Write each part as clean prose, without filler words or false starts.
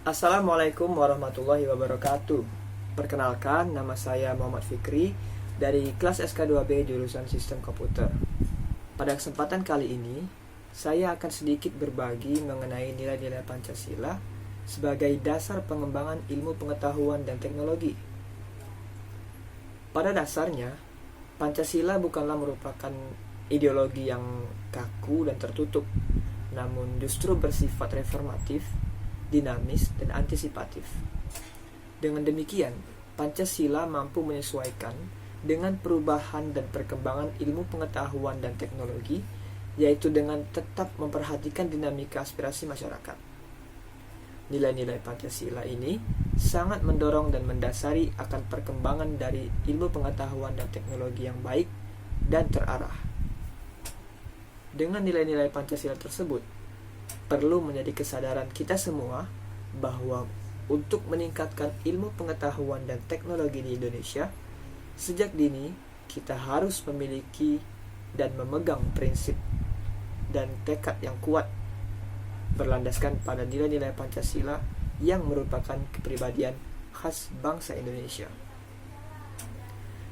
Assalamualaikum warahmatullahi wabarakatuh. Perkenalkan, nama saya Muhammad Fikri dari kelas SK2B jurusan Sistem Komputer. Pada kesempatan kali ini, saya akan sedikit berbagi mengenai nilai-nilai Pancasila sebagai dasar pengembangan ilmu pengetahuan dan teknologi. Pada dasarnya, Pancasila bukanlah merupakan ideologi yang kaku dan tertutup, namun justru bersifat reformatif, dinamis, dan antisipatif. Dengan demikian, Pancasila mampu menyesuaikan dengan perubahan dan perkembangan ilmu pengetahuan dan teknologi, yaitu dengan tetap memperhatikan dinamika aspirasi masyarakat. Nilai-nilai Pancasila ini sangat mendorong dan mendasari akan perkembangan dari ilmu pengetahuan dan teknologi yang baik dan terarah. Dengan nilai-nilai Pancasila tersebut, perlu menjadi kesadaran kita semua bahwa untuk meningkatkan ilmu pengetahuan dan teknologi di Indonesia, sejak dini kita harus memiliki dan memegang prinsip dan tekad yang kuat berlandaskan pada nilai-nilai Pancasila yang merupakan kepribadian khas bangsa Indonesia.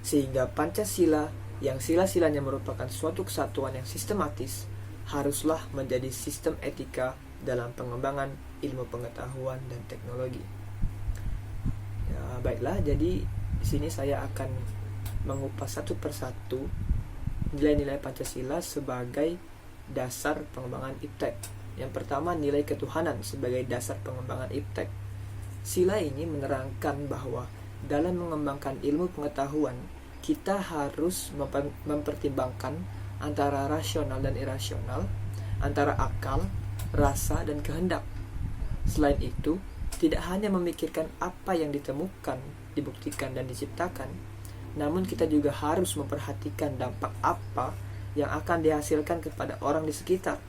Sehingga Pancasila yang sila-silanya merupakan suatu kesatuan yang sistematis haruslah menjadi sistem etika dalam pengembangan ilmu pengetahuan dan teknologi. Ya, baiklah, jadi di sini saya akan mengupas satu persatu nilai-nilai Pancasila sebagai dasar pengembangan iptek. Yang pertama, nilai ketuhanan sebagai dasar pengembangan iptek. Sila ini menerangkan bahwa dalam mengembangkan ilmu pengetahuan, kita harus mempertimbangkan antara rasional dan irasional, antara akal, rasa, dan kehendak. Selain itu, tidak hanya memikirkan apa yang ditemukan, dibuktikan, dan diciptakan, namun kita juga harus memperhatikan dampak apa yang akan dihasilkan kepada orang di sekitar.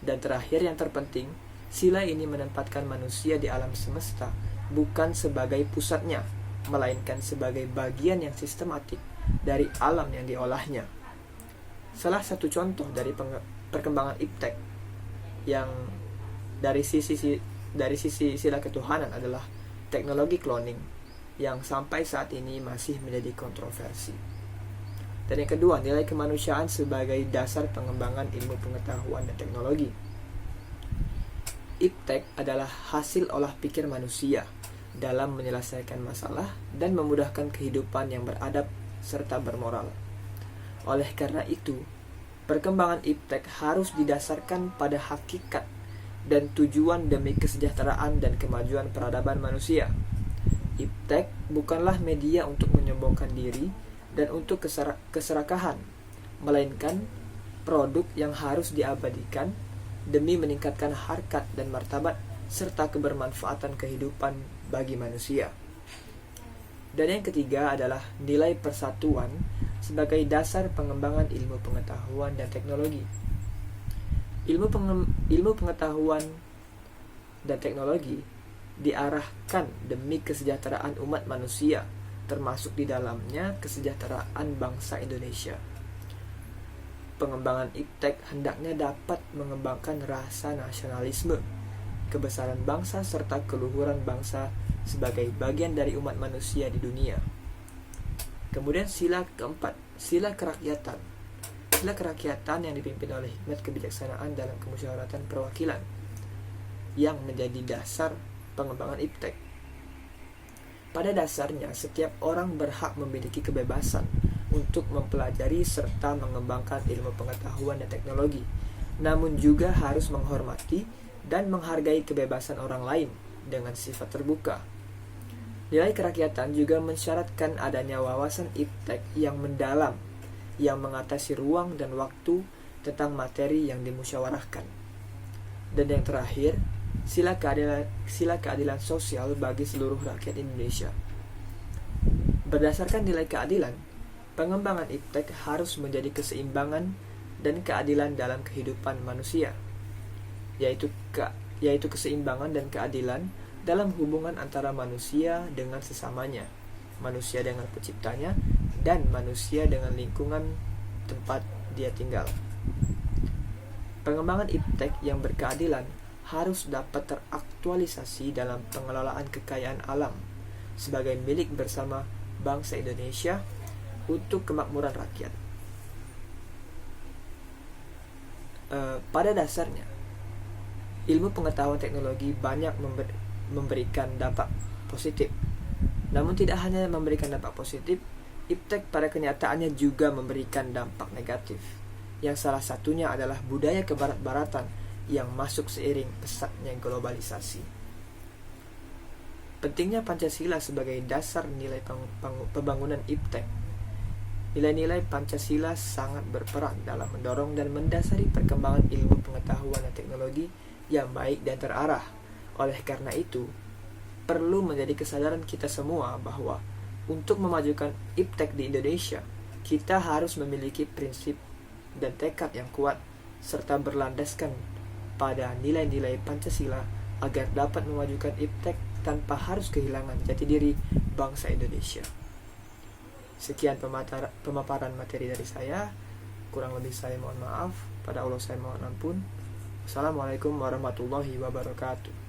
Dan terakhir, yang terpenting, sila ini menempatkan manusia di alam semesta bukan sebagai pusatnya, melainkan sebagai bagian yang sistematik dari alam yang diolahnya. Salah satu contoh dari perkembangan iptek yang dari sisi sila ketuhanan adalah teknologi cloning yang sampai saat ini masih menjadi kontroversi. Dan yang kedua, nilai kemanusiaan sebagai dasar pengembangan ilmu pengetahuan dan teknologi. Iptek adalah hasil olah pikir manusia dalam menyelesaikan masalah dan memudahkan kehidupan yang beradab serta bermoral. Oleh karena itu, perkembangan iptek harus didasarkan pada hakikat dan tujuan demi kesejahteraan dan kemajuan peradaban manusia. Iptek bukanlah media untuk menyombongkan diri dan untuk keserakahan, melainkan produk yang harus diabadikan demi meningkatkan harkat dan martabat serta kebermanfaatan kehidupan bagi manusia. Dan yang ketiga adalah nilai persatuan sebagai dasar pengembangan ilmu pengetahuan dan teknologi. Ilmu pengetahuan dan teknologi diarahkan demi kesejahteraan umat manusia, termasuk di dalamnya kesejahteraan bangsa Indonesia. Pengembangan iptek hendaknya dapat mengembangkan rasa nasionalisme, kebesaran bangsa serta keluhuran bangsa sebagai bagian dari umat manusia di dunia. Kemudian sila keempat, sila kerakyatan. Sila kerakyatan yang dipimpin oleh hikmat kebijaksanaan dalam kemusyawaratan perwakilan yang menjadi dasar pengembangan iptek. Pada dasarnya, setiap orang berhak memiliki kebebasan untuk mempelajari serta mengembangkan ilmu pengetahuan dan teknologi, namun juga harus menghormati dan menghargai kebebasan orang lain dengan sifat terbuka. Nilai kerakyatan juga mensyaratkan adanya wawasan iptek yang mendalam, yang mengatasi ruang dan waktu tentang materi yang dimusyawarahkan. Dan yang terakhir, sila keadilan sosial bagi seluruh rakyat Indonesia. Berdasarkan nilai keadilan, pengembangan iptek harus menjadi keseimbangan dan keadilan dalam kehidupan manusia, yaitu keseimbangan dan keadilan dalam hubungan antara manusia dengan sesamanya, manusia dengan penciptanya, dan manusia dengan lingkungan tempat dia tinggal. Pengembangan iptek yang berkeadilan harus dapat aktualisasi dalam pengelolaan kekayaan alam sebagai milik bersama bangsa Indonesia untuk kemakmuran rakyat. Pada dasarnya, ilmu pengetahuan teknologi banyak memberikan dampak positif. Namun tidak hanya memberikan dampak positif, iptek pada kenyataannya juga memberikan dampak negatif, yang salah satunya adalah budaya kebarat-baratan yang masuk seiring pesatnya globalisasi. Pentingnya Pancasila sebagai dasar nilai pembangunan iptek. Nilai-nilai Pancasila sangat berperan dalam mendorong dan mendasari perkembangan ilmu pengetahuan dan teknologi yang baik dan terarah. Oleh karena itu, perlu menjadi kesadaran kita semua bahwa untuk memajukan iptek di Indonesia, kita harus memiliki prinsip dan tekad yang kuat serta berlandaskan pada nilai-nilai Pancasila agar dapat memajukan iptek tanpa harus kehilangan jati diri bangsa Indonesia. Sekian pemaparan materi dari saya. Kurang lebih saya mohon maaf. Pada Allah saya mohon ampun. Assalamualaikum warahmatullahi wabarakatuh.